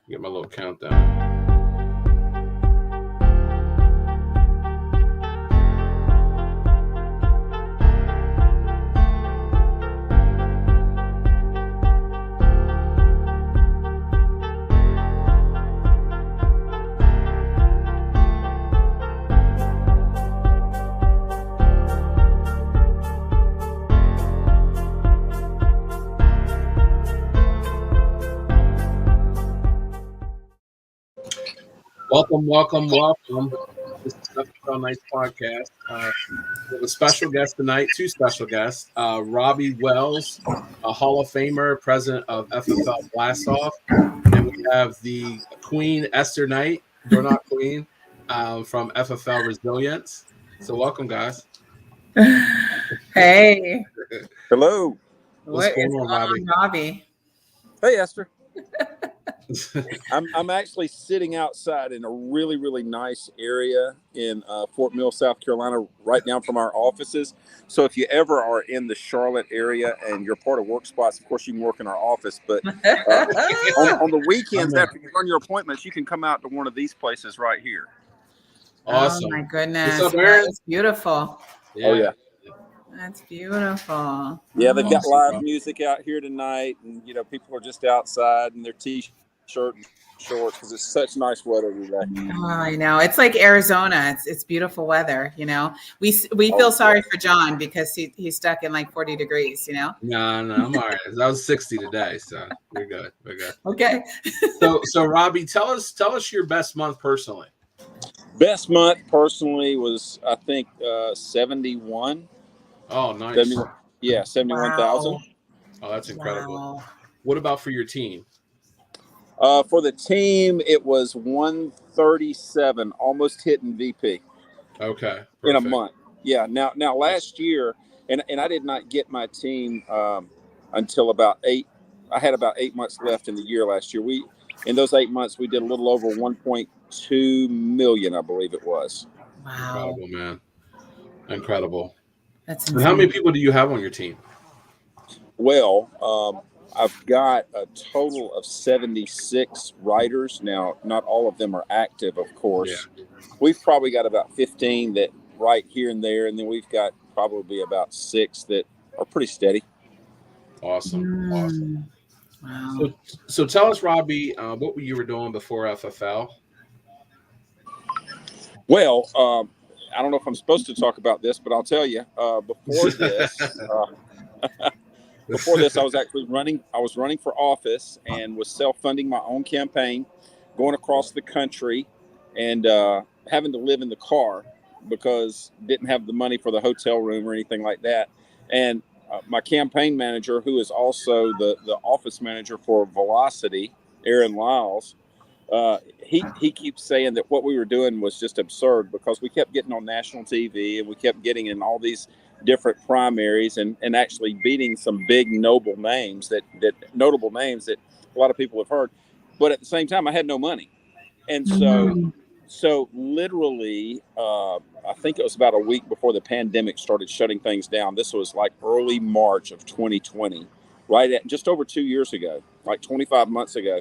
Get my little countdown. Welcome. This is the Fflknights Podcast. We have a special guest tonight, two special guests. Robby Wells, a Hall of Famer, president of FFL Blastoff. And we have the Queen, Esther Knight, Doorknob Queen, from FFL Resilience. So welcome, guys. Hey. Hello. What's going on, Robby? Hey, Esther. I'm actually sitting outside in a really, really nice area in Fort Mill, South Carolina, right down from our offices. So if you ever are in the Charlotte area and you're part of Work Spots, of course, you can work in our office. But on the weekends, after you run your appointments, you can come out to one of these places right here. Awesome. Oh, my goodness. What's up, Aaron? That's beautiful. Yeah. Oh, yeah. That's beautiful. Yeah, they've got live music out here tonight. And, people are just outside in their T-shirt and shorts because it's such nice weather today. Oh, I know. It's like Arizona. It's beautiful weather, We feel sorry for John because he's stuck in like 40 degrees, No, I'm all right. That was 60 today, so we're good. Okay. So Robby, tell us your best month personally. Best month personally was, I think, 71. Oh, nice. 71,000. Wow. Oh, that's incredible. Wow. What about for your team? For the team, it was 137, almost hitting VP. Okay. Perfect. In a month. Yeah. Now last year, and I did not get my team until about 8. I had about 8 months left in the year last year. In those 8 months, we did a little over 1.2 million, I believe it was. Wow. Incredible, man. Incredible. That's insane. insane. And how many people do you have on your team? Well, I've got a total of 76 writers. Now, not all of them are active, of course. Yeah. We've probably got about 15 that write here and there, and then we've got probably about 6 that are pretty steady. Awesome. Wow. So tell us, Robby, what you were doing before FFL? Well, I don't know if I'm supposed to talk about this, but I'll tell you. Before this, I was actually running. I was running for office and was self-funding my own campaign, going across the country, and having to live in the car because didn't have the money for the hotel room or anything like that. And my campaign manager, who is also the office manager for Velocity, Aaron Lyles, he keeps saying that what we were doing was just absurd because we kept getting on national TV and we kept getting in all these different primaries and actually beating some big notable names that a lot of people have heard. But at the same time, I had no money. And so literally, I think it was about a week before the pandemic started shutting things down. This was like early March of 2020, right at just over 2 years ago, like 25 months ago.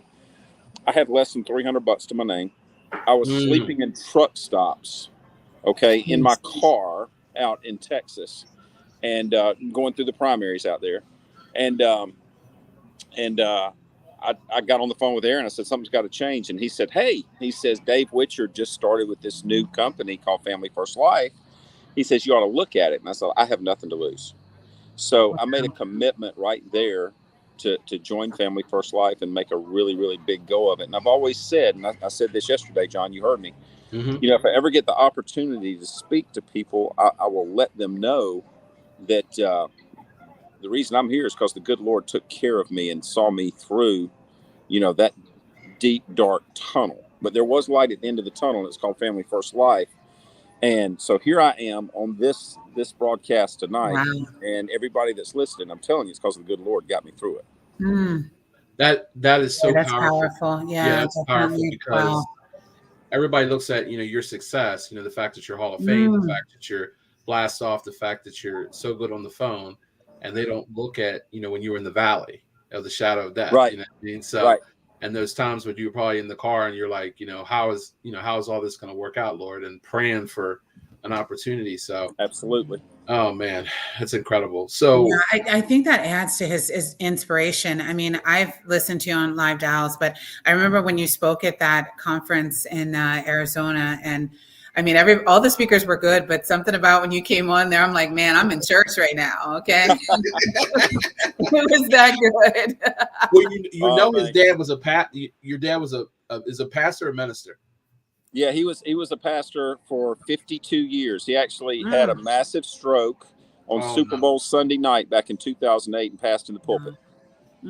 I had less than $300 to my name. I was sleeping in truck stops, in my car out in Texas, and going through the primaries out there, and I got on the phone with Aaron. I said, something's got to change. And he said, he says, Dave Witcher just started with this new company called Family First Life. He says, you ought to look at it. And I said, I have nothing to lose. So I made a commitment right there to join Family First Life and make a really, really big go of it. And I've always said, and I said this yesterday, John, you heard me, if I ever get the opportunity to speak to people, I will let them know that the reason I'm here is because the good Lord took care of me and saw me through, that deep, dark tunnel. But there was light at the end of the tunnel, and it's called Family First Life. And so here I am on this broadcast tonight. Wow. And everybody that's listening, I'm telling you, it's because the good Lord got me through it. That is so that's powerful. Yeah, that's powerful because everybody looks at, your success, the fact that you're Hall of Fame, the fact that you're blast off, the fact that you're so good on the phone, and they don't look at, when you were in the valley of the shadow of death. Right. You know what I mean? So right. And those times when you're probably in the car and you're like, how is all this going to work out, Lord, and praying for an opportunity. So Absolutely. Oh man, that's incredible. So yeah, I think that adds to his inspiration. I mean, I've listened to you on live dials, but I remember when you spoke at that conference in Arizona, and I mean, all the speakers were good, but something about when you came on there, I'm like, man, I'm in church right now. Okay, it was that good. Well, his dad was your dad was is a pastor or minister? Yeah, he was a pastor for 52 years. He actually had a massive stroke on Super Bowl Sunday night back in 2008 and passed in the pulpit.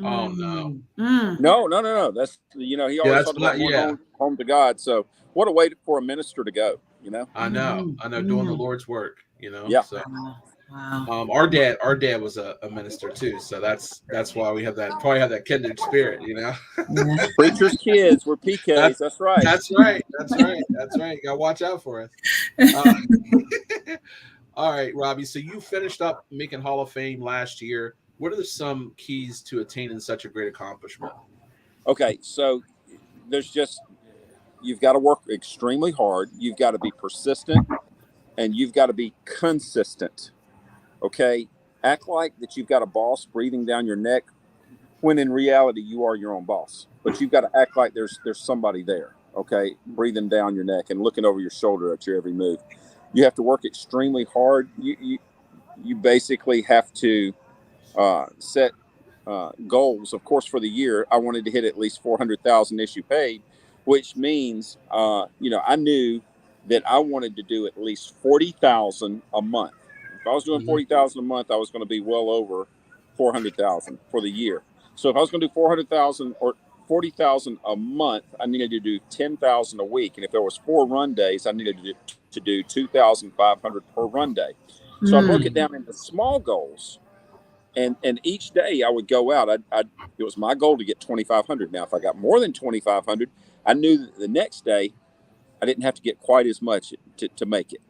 Oh no. No. That's he always talked about going home to God. So what a way for a minister to go, I know, doing the Lord's work, Yeah. So Wow. Our dad was a minister too, so that's why we have that kindred spirit, Yeah. Preacher's kids were PKs. That's right. That's right. You gotta watch out for us. All right, Robby. So you finished up making Hall of Fame last year. What are some keys to attaining such a great accomplishment? Okay, so you've got to work extremely hard. You've got to be persistent, and you've got to be consistent. Okay, act like that you've got a boss breathing down your neck, when in reality you are your own boss. But you've got to act like there's somebody there. Okay, breathing down your neck and looking over your shoulder at your every move. You have to work extremely hard. You basically have to set goals. Of course, for the year, I wanted to hit at least 400,000 issue paid, which means I knew that I wanted to do at least 40,000 a month. If I was doing 40,000 a month, I was going to be well over 400,000 for the year. So if I was going to do 400,000 or 40,000 a month, I needed to do 10,000 a week. And if there was 4 run days, I needed to do 2,500 per run day. So I broke it down into small goals. And each day I would go out. It was my goal to get 2,500. Now, if I got more than 2,500, I knew that the next day I didn't have to get quite as much to make it.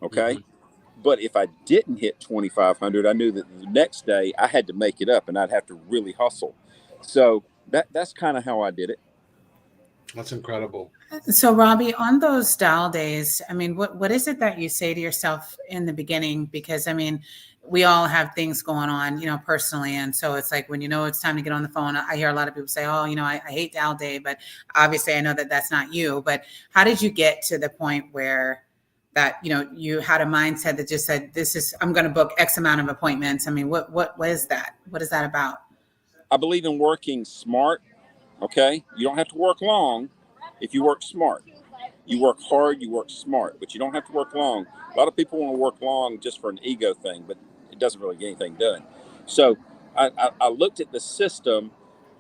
Okay. But if I didn't hit 2,500, I knew that the next day I had to make it up and I'd have to really hustle. So that's kind of how I did it. That's incredible. So, Robby, on those dial days, I mean, what is it that you say to yourself in the beginning? Because, I mean, we all have things going on, personally. And so it's like when it's time to get on the phone, I hear a lot of people say, oh, I hate dial day. But obviously, I know that that's not you. But how did you get to the point where that, you had a mindset that just said, I'm going to book X amount of appointments? I mean, what is that? What is that about? I believe in working smart. Okay. You don't have to work long if you work smart. You work hard, you work smart, but you don't have to work long. A lot of people want to work long just for an ego thing, but it doesn't really get anything done. So I looked at the system.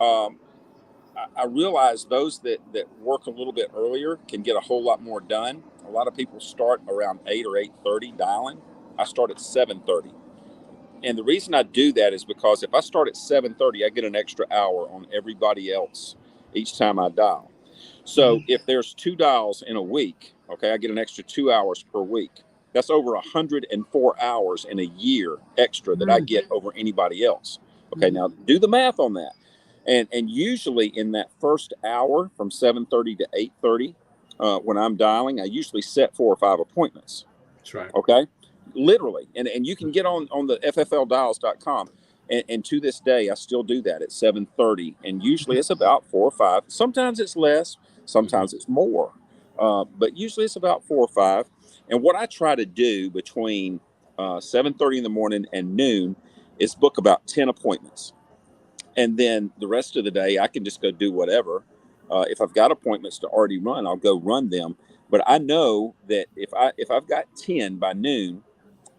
I realized those that work a little bit earlier can get a whole lot more done. A lot of people start around 8 or 8:30 dialing. I start at 7:30. And the reason I do that is because if I start at 7:30, I get an extra hour on everybody else each time I dial. So if there's 2 dials in a week, okay, I get an extra 2 hours per week. That's over 104 hours in a year extra that I get over anybody else. Okay, now do the math on that. And usually in that first hour from 7:30 to 8:30, when I'm dialing, I usually set 4 or 5 appointments. That's right. Okay, literally. And you can get on the ffldials.com. And to this day, I still do that at 7:30. And usually it's about 4 or 5. Sometimes it's less. Sometimes it's more. But usually it's about 4 or 5. And what I try to do between 7:30 in the morning and noon is book about 10 appointments. And then the rest of the day, I can just go do whatever. If I've got appointments to already run, I'll go run them. But I know that if I've got 10 by noon,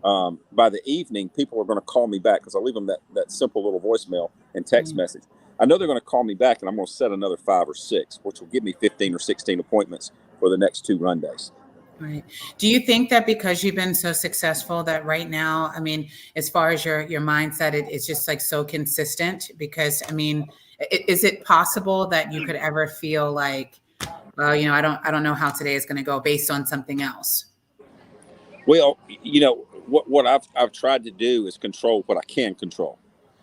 by the evening, people are going to call me back because I leave them that simple little voicemail and text message. I know they're going to call me back, and I'm going to set another 5 or 6, which will give me 15 or 16 appointments for the next 2 run days. Right. Do you think that because you've been so successful that right now, I mean, as far as your mindset, it's just like so consistent? Because, I mean, is it possible that you could ever feel like, well, I don't know how today is going to go based on something else? Well, what I've tried to do is control what I can control.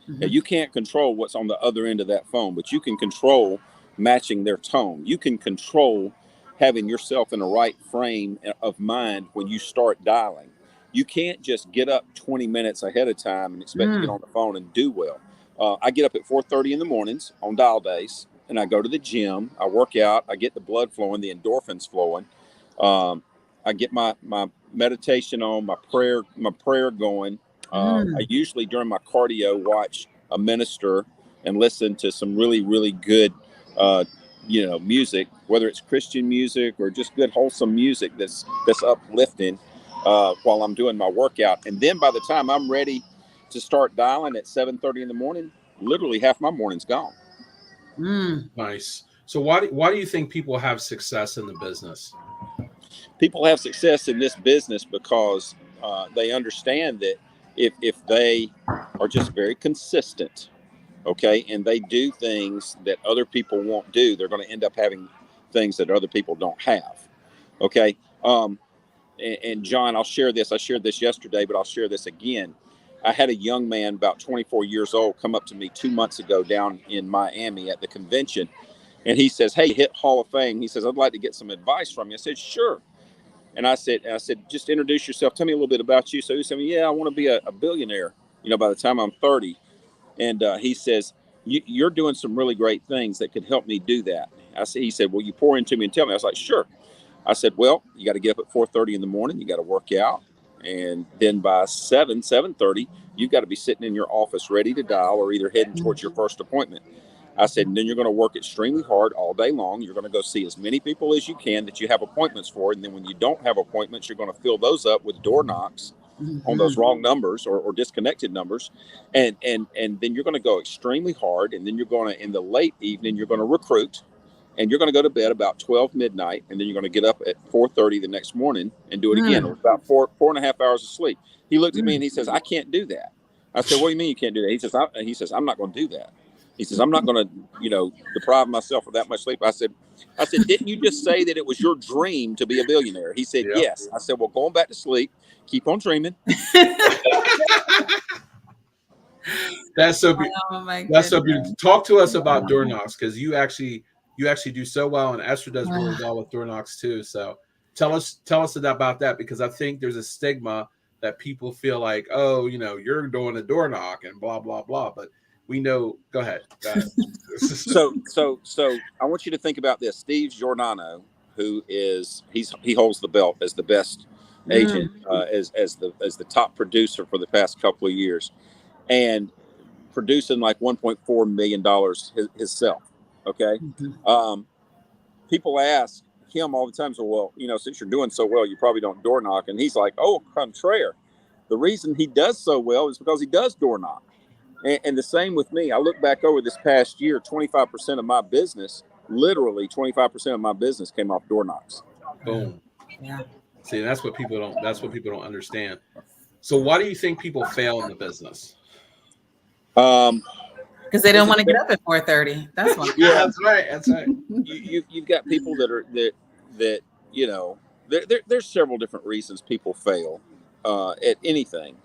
Now, you can't control what's on the other end of that phone, but you can control matching their tone. You can control having yourself in the right frame of mind when you start dialing. You can't just get up 20 minutes ahead of time and expect to get on the phone and do well. I get up at 4:30 in the mornings on dial days, and I go to the gym. I work out. I get the blood flowing, the endorphins flowing. I get my meditation on, my prayer going. I usually during my cardio watch a minister and listen to some really, really good, music, whether it's Christian music or just good wholesome music that's uplifting while I'm doing my workout. And then by the time I'm ready to start dialing at 7:30 in the morning, literally half my morning's gone. Nice. So why do you think people have success in the business? People have success in this business because they understand that if they are just very consistent, okay, and they do things that other people won't do, they're going to end up having things that other people don't have. Okay. And John, I'll share this. I shared this yesterday, but I'll share this again. I had a young man about 24 years old come up to me 2 months ago down in Miami at the convention. And he says, "Hey, hit Hall of Fame." He says, "I'd like to get some advice from you." I said, "Sure." And I said, "Just introduce yourself. Tell me a little bit about you." So he said, "Yeah, I want to be a billionaire, by the time I'm 30. And he says, "You're doing some really great things that could help me do that." He said, "Well, you pour into me and tell me." I was like, "Sure." I said, "Well, you got to get up at 4:30 in the morning. You got to work out. And then by 7:30, you've got to be sitting in your office ready to dial or either heading towards your first appointment." I said, "And then you're going to work extremely hard all day long. You're going to go see as many people as you can that you have appointments for. And then when you don't have appointments, you're going to fill those up with door knocks on those wrong numbers or disconnected numbers. And then you're going to go extremely hard. And then you're going to, in the late evening, you're going to recruit. And you're going to go to bed about 12 midnight, and then you're going to get up at 4:30 the next morning and do it again, about four and a half hours of sleep." He looked at me and he says, "I can't do that." I said, "What do you mean you can't do that?" He says, "I'm not going to do that." He says, "I'm not going to, deprive myself of that much sleep." I said, "Didn't you just say that it was your dream to be a billionaire?" He said, "Yes." I said, "Well, going back to sleep, keep on dreaming." That's so beautiful. Oh my That's so goodness. beautiful. Talk to us about door knocks, because you actually do so well, and Esther does really well with door knocks too. So tell us about that, because I think there's a stigma that people feel like, oh, you're doing a door knock and blah blah blah. But we know. Go ahead. So I want you to think about this. Steve Giordano, who he holds the belt as the best agent, as the top producer for the past couple of years, and producing like $1.4 million himself. Okay. People ask him all the time, so, "Well, since you're doing so well, you probably don't door knock." And he's like, "Oh, contraire. The reason he does so well is because he does door knock." And the same with me. I look back over this past year, 25% of my business, literally 25% of my business came off door knocks. Boom. Yeah. See, that's what people don't understand. So why do you think people fail in the business? Because they don't want to get up at 4:30. That's why. Yeah, that's right. You've got people that there's several different reasons people fail at anything.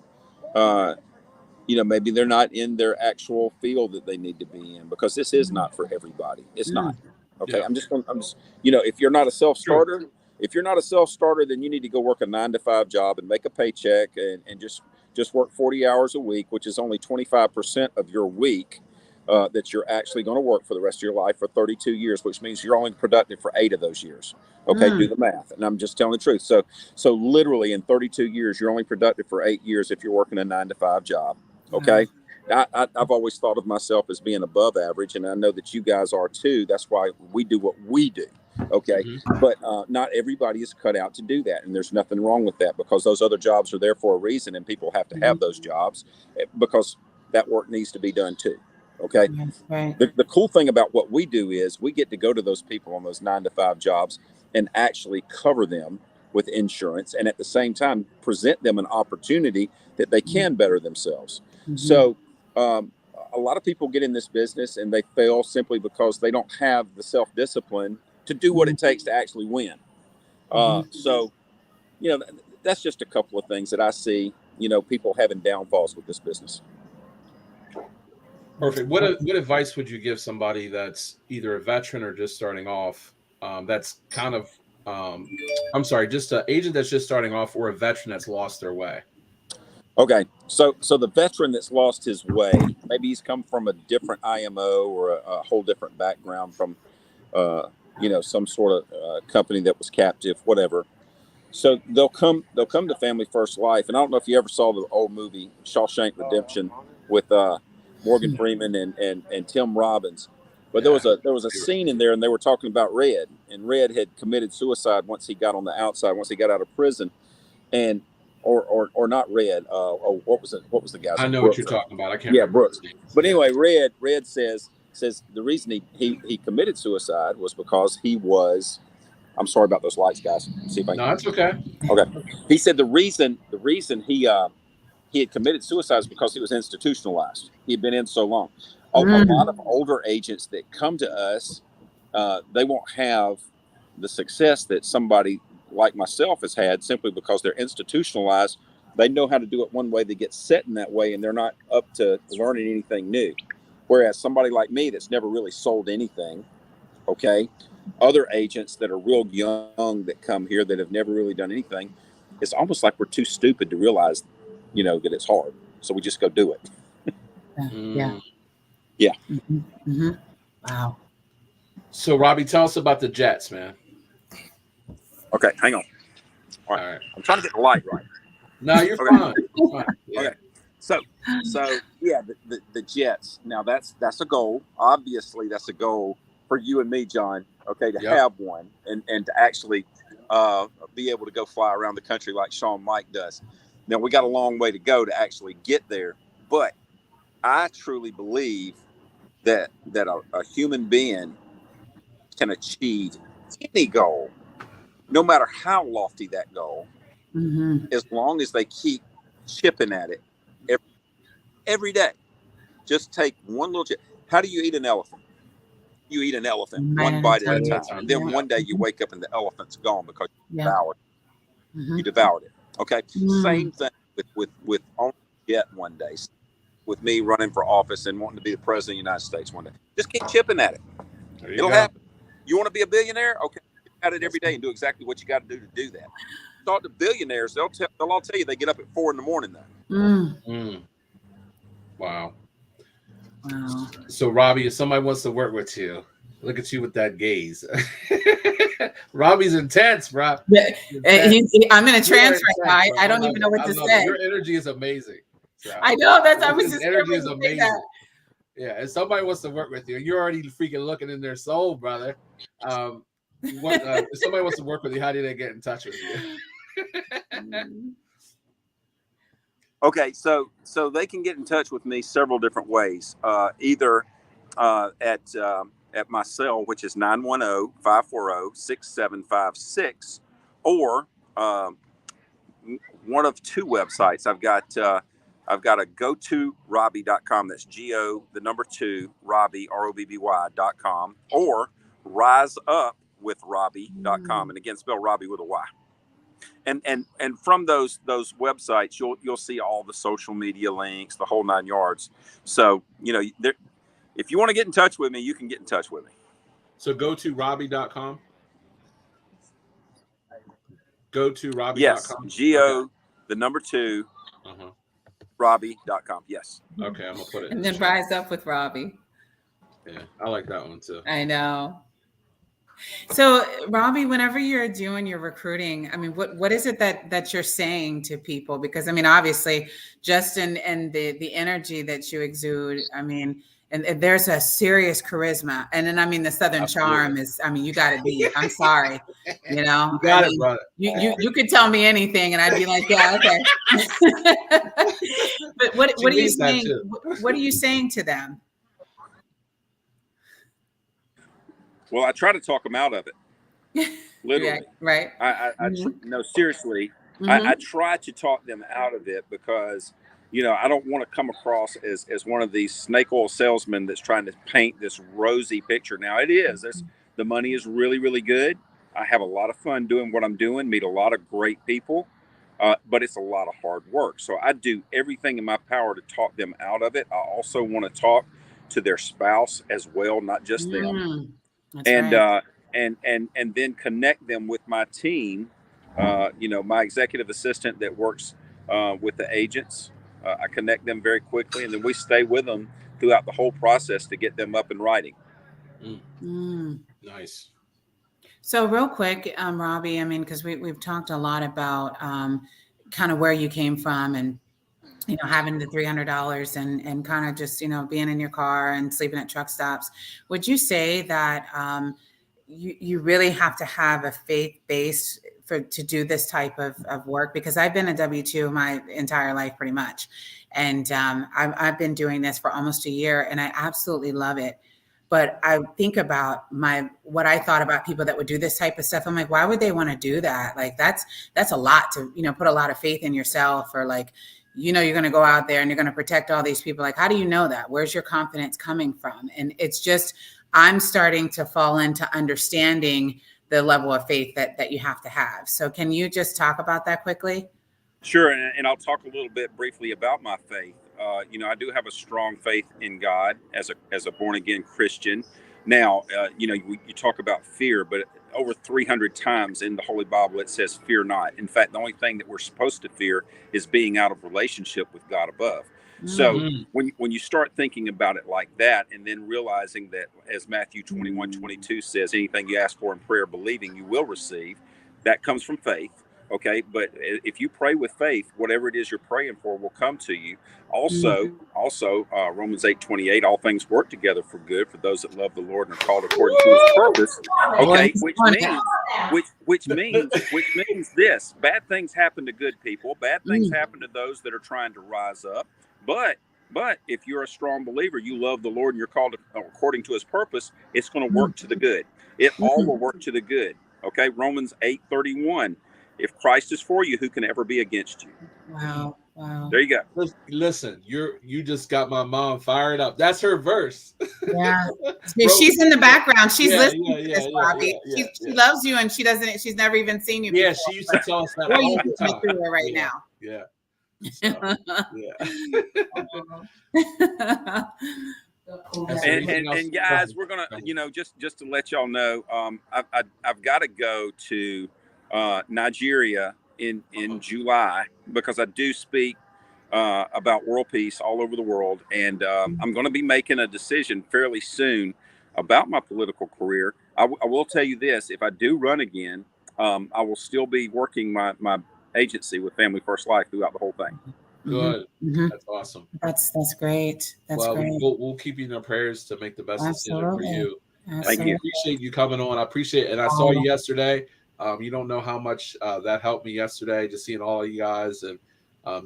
Maybe they're not in their actual field that they need to be in, because this is not for everybody. It's not. Okay. Yeah. If you're not a self-starter, then you need to go work a 9-to-5 job and make a paycheck and just work 40 hours a week, which is only 25% of your week that you're actually going to work for the rest of your life for 32 years, which means you're only productive for 8 of those years. Okay. Do the math. And I'm just telling the truth. So literally in 32 years, you're only productive for 8 years if you're working a 9-to-5 job. Okay. I've always thought of myself as being above average, and I know that you guys are too. That's why we do what we do. Okay. But not everybody is cut out to do that. And there's nothing wrong with that, because those other jobs are there for a reason, and people have to have those jobs because that work needs to be done too. Okay. That's right. The cool thing about what we do is we get to go to those people on those 9-to-5 jobs and actually cover them with insurance, and at the same time present them an opportunity that they can better themselves. So a lot of people get in this business and they fail simply because they don't have the self-discipline to do what it takes to actually win. So that's just a couple of things that I see, people having downfalls with this business. Perfect. What advice would you give somebody that's either a veteran or just starting off? That's kind of, I'm sorry, just an agent that's just starting off, or a veteran that's lost their way. Okay, so the veteran that's lost his way, maybe he's come from a different IMO or a whole different background from, some sort of company that was captive, whatever. So they'll come to Family First Life, and I don't know if you ever saw the old movie Shawshank Redemption with Morgan Freeman and Tim Robbins, but there was a scene in there, and they were talking about Red, and Red had committed suicide once he got on the outside, once he got out of prison, and or not Red. What was it? What was the guy's name? I know Brooks, what you're talking about. I can't. Yeah, Brooks. But anyway, Red says the reason he committed suicide was because he was. I'm sorry about those lights, guys. See if I can. No, it's okay. Okay. He said the reason he had committed suicide is because he was institutionalized. He had been in so long. A lot of older agents that come to us, they won't have the success that somebody like myself has had simply because they're institutionalized. They know how to do it one way. They get set in that way, and they're not up to learning anything new. Whereas somebody like me that's never really sold anything, okay, other agents that are real young that come here that have never really done anything, it's almost like we're too stupid to realize, that it's hard. So we just go do it. Yeah. Mm-hmm. Mm-hmm. Wow. So Robby, tell us about the Jets, man. Okay, hang on. All right. I'm trying to get the light right. No, you're fine. You're fine. Yeah. Okay. So yeah, the Jets. Now that's a goal. Obviously, that's a goal for you and me, John. Okay, to have one and to actually be able to go fly around the country like Sean Mike does. Now we got a long way to go to actually get there, but I truly believe that a human being can achieve any goal, no matter how lofty that goal, as long as they keep chipping at it every day. Just take one little chip. How do you eat an elephant? You eat an elephant one bite at a time. And then one day you wake up and the elephant's gone because you devoured it. You devoured it. Okay. Same thing with on Jet one day. With me running for office and wanting to be the president of the United States one day. Just keep chipping at it. It'll happen. You want to be a billionaire? Okay. At it every day and do exactly what you got to do that. Talk to billionaires, they'll all tell you they get up at 4 a.m. though. Wow. So Robby, if somebody wants to work with you, look at you with that gaze. Robby's intense, bro. Yeah, I'm in a trance right now. I don't even know what to say. Your energy is amazing. So, I know I was just energy is amazing. Yeah, if somebody wants to work with you, you're already freaking looking in their soul, brother. If somebody wants to work with you, how do they get in touch with you? Okay, so they can get in touch with me several different ways. Either at my cell, which is 910-540-6756, or one of two websites. I've got a go2robby.com. That's GO2 Robby ROBBY.com, or riseupwithrobby.com, and again spell Robby with a Y. And from those websites, you'll see all the social media links, the whole 9 yards. So if you want to get in touch with me, you can get in touch with me. So go to Robby.com. Go to Robby.com. Yes, GO2 Robby.com. Yes. Okay, I'm gonna put it. And then rise up with Robby. Yeah, I like that one too. I know. So Robby, whenever you're doing your recruiting, I mean, what is it that you're saying to people? Because I mean, obviously, just in the energy that you exude, I mean, and there's a serious charisma, and then I mean, the Southern charm is, I mean, you got to be. I'm sorry, you got it, brother. You could tell me anything, and I'd be like, yeah, okay. But what are you saying? What are you saying to them? Well, I try to talk them out of it. Literally. Right. No, seriously. I try to talk them out of it because, I don't want to come across as one of these snake oil salesmen that's trying to paint this rosy picture. Now it is. The money is really, really good. I have a lot of fun doing what I'm doing, meet a lot of great people, but it's a lot of hard work. So I do everything in my power to talk them out of it. I also want to talk to their spouse as well, not just them. That's And right. and then connect them with my team. My executive assistant that works with the agents. I connect them very quickly, and then we stay with them throughout the whole process to get them up and writing. Nice. So real quick, Robby, I mean, because we've talked a lot about kind of where you came from and, having the $300 and kind of just, being in your car and sleeping at truck stops. Would you say that you really have to have a faith base to do this type of work? Because I've been a W-2 my entire life pretty much. And I've been doing this for almost a year and I absolutely love it. But I think about what I thought about people that would do this type of stuff. I'm like, why would they want to do that? Like, that's a lot to, put a lot of faith in yourself, or like, you're going to go out there and you're going to protect all these people. Like, how do you know that? Where's your confidence coming from? And it's just, I'm starting to fall into understanding the level of faith that you have to have. So can you just talk about that quickly? Sure. And I'll talk a little bit briefly about my faith. I do have a strong faith in God as a born again Christian. Now, you talk about fear, but over 300 times in the Holy Bible, it says, fear not. In fact, the only thing that we're supposed to fear is being out of relationship with God above. So when you start thinking about it like that, and then realizing that, as Matthew 21:22 says, anything you ask for in prayer, believing you will receive, that comes from faith. Okay, but if you pray with faith, whatever it is you're praying for will come to you. Also, Romans 8:28, all things work together for good for those that love the Lord and are called according to His purpose. Okay, which means this: bad things happen to good people. Bad things happen to those that are trying to rise up. But if you're a strong believer, you love the Lord and you're called according to His purpose, it's going to work to the good. It all will work to the good. Okay, Romans 8:31. If Christ is for you, who can ever be against you? Wow. There you go. Listen, you just got my mom fired up. That's her verse. Yeah. She's in the background. She's listening to this, Robby. She loves you and she's never even seen you before. Yeah, she used to tell us that all the time. Through her right now. Yeah. And guys, we're gonna, just to let y'all know, I've got to go to Nigeria in July, because I do speak about world peace all over the world, and I'm going to be making a decision fairly soon about my political career. I will tell you this: if I do run again, I will still be working my agency with Family First Life throughout the whole thing. Good. That's awesome. That's great. That's great. We'll keep you in our prayers to make the best decision for you. Thank you. I appreciate you coming on. I appreciate it. And I saw you yesterday. You don't know how much that helped me yesterday, just seeing all of you guys, and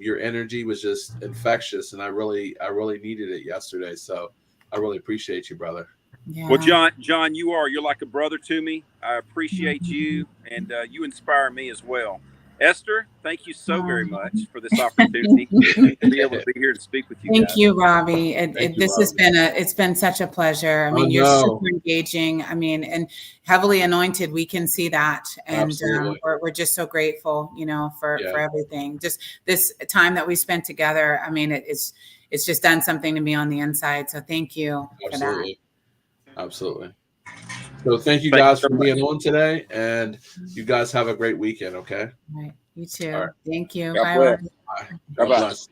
your energy was just infectious, and I really needed it yesterday. So I really appreciate you, brother. Yeah. Well, John, you're like a brother to me. I appreciate you, and you inspire me as well. Esther, thank you so very much for this opportunity to be able to be here to speak with you. Thank you, Robby. It's been such a pleasure. I mean, you're super engaging. I mean, and heavily anointed. We can see that, and we're just so grateful, for everything. Just this time that we spent together. I mean, it's just done something to me on the inside. So thank you for that. Absolutely. So thank you guys for being on today, and you guys have a great weekend. Okay. All right. You too. Right. Thank you. Bye. God bless.